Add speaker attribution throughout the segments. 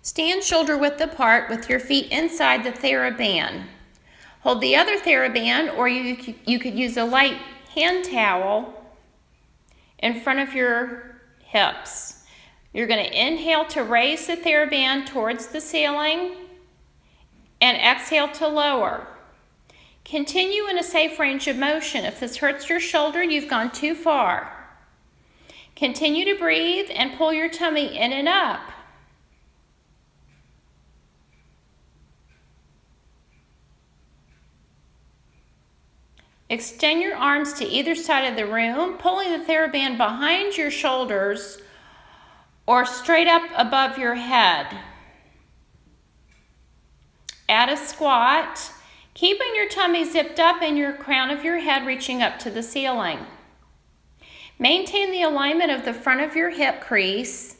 Speaker 1: Stand shoulder width apart with your feet inside the Thera band. Hold the other Thera band, or you could use a light hand towel in front of your hips. You're going to inhale to raise the Thera band towards the ceiling and exhale to lower. Continue in a safe range of motion. If this hurts your shoulder, you've gone too far. Continue to breathe and pull your tummy in and up. Extend your arms to either side of the room, pulling the Thera band behind your shoulders or straight up above your head. Add a squat, keeping your tummy zipped up and your crown of your head reaching up to the ceiling. Maintain the alignment of the front of your hip crease,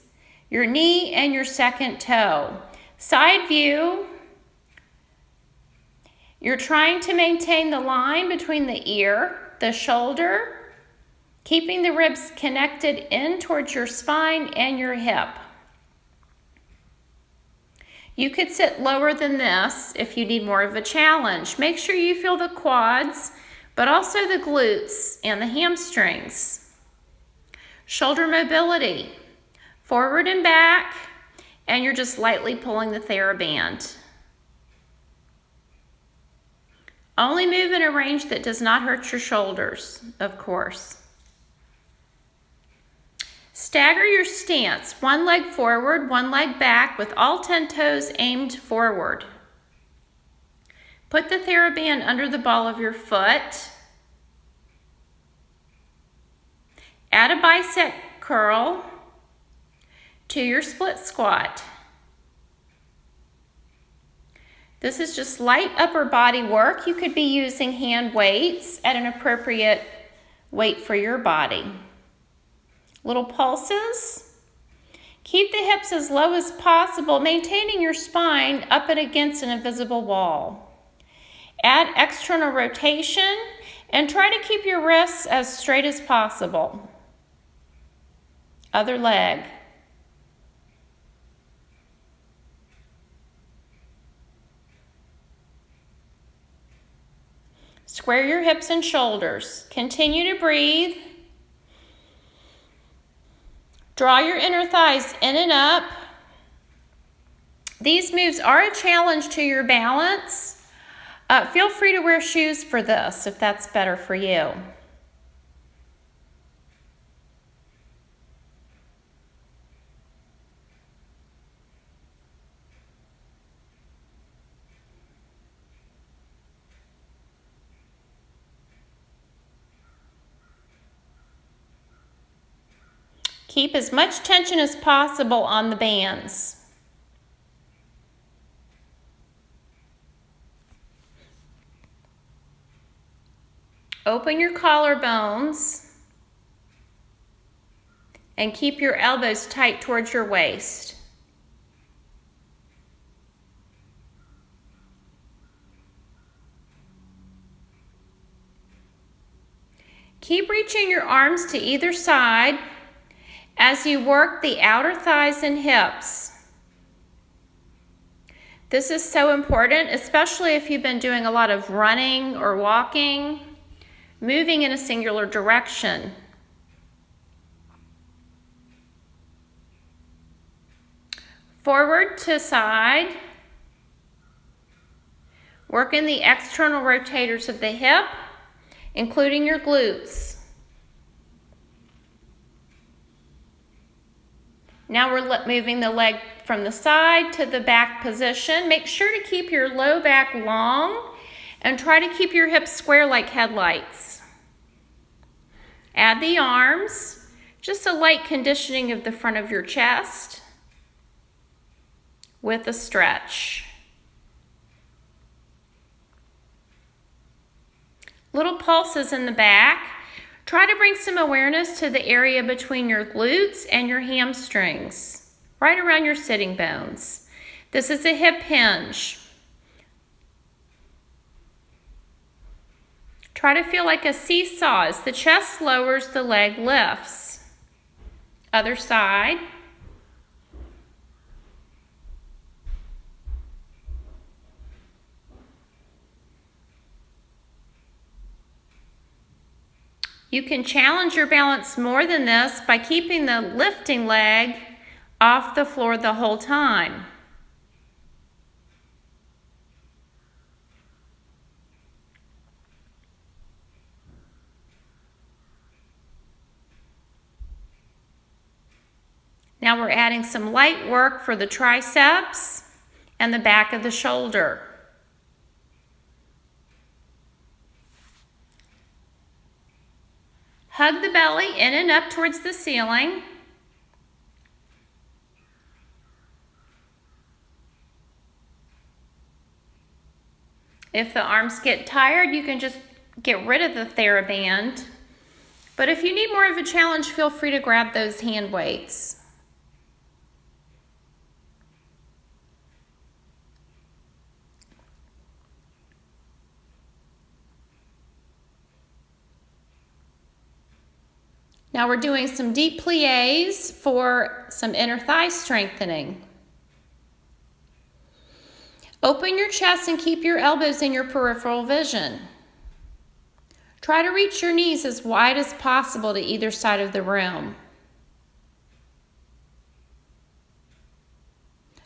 Speaker 1: your knee, and your second toe. Side view. You're trying to maintain the line between the ear, the shoulder, keeping the ribs connected in towards your spine and your hip. You could sit lower than this if you need more of a challenge. Make sure you feel the quads, but also the glutes and the hamstrings. Shoulder mobility, forward and back, and you're just lightly pulling the Thera band. Only move in a range that does not hurt your shoulders, of course. Stagger your stance, one leg forward, one leg back, with all 10 toes aimed forward. Put the Thera band under the ball of your foot. Add a bicep curl to your split squat. This is just light upper body work. You could be using hand weights at an appropriate weight for your body. Little pulses. Keep the hips as low as possible, maintaining your spine up and against an invisible wall. Add external rotation and try to keep your wrists as straight as possible. Other leg. Square your hips and shoulders. Continue to breathe. Draw your inner thighs in and up. These moves are a challenge to your balance. Feel free to wear shoes for this if that's better for you. Keep as much tension as possible on the bands. Open your collarbones and keep your elbows tight towards your waist. Keep reaching your arms to either side as you work the outer thighs and hips. This is so important, especially if you've been doing a lot of running or walking, moving in a singular direction. Forward to side. Working the external rotators of the hip, including your glutes. Now we're moving the leg from the side to the back position. Make sure to keep your low back long and try to keep your hips square like headlights. Add the arms, just a light conditioning of the front of your chest with a stretch. Little pulses in the back. Try to bring some awareness to the area between your glutes and your hamstrings, right around your sitting bones. This is a hip hinge. Try to feel like a seesaw. As the chest lowers, the leg lifts. Other side. You can challenge your balance more than this by keeping the lifting leg off the floor the whole time. Now we're adding some light work for the triceps and the back of the shoulder. Hug the belly in and up towards the ceiling. If the arms get tired, you can just get rid of the TheraBand. But if you need more of a challenge, feel free to grab those hand weights. Now we're doing some deep plies for some inner thigh strengthening. Open your chest and keep your elbows in your peripheral vision. Try to reach your knees as wide as possible to either side of the room.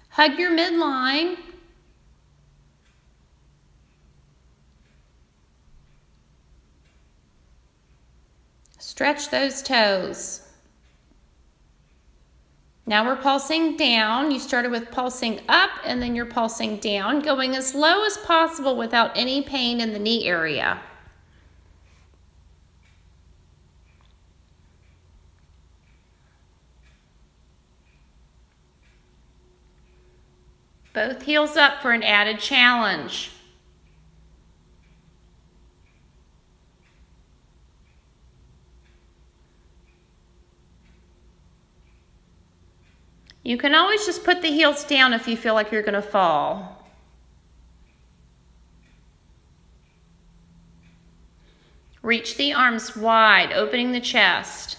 Speaker 1: Hug your midline. Stretch those toes. Now we're pulsing down. You started with pulsing up and then you're pulsing down, going as low as possible without any pain in the knee area. Both heels up for an added challenge. You can always just put the heels down if you feel like you're going to fall. Reach the arms wide, opening the chest.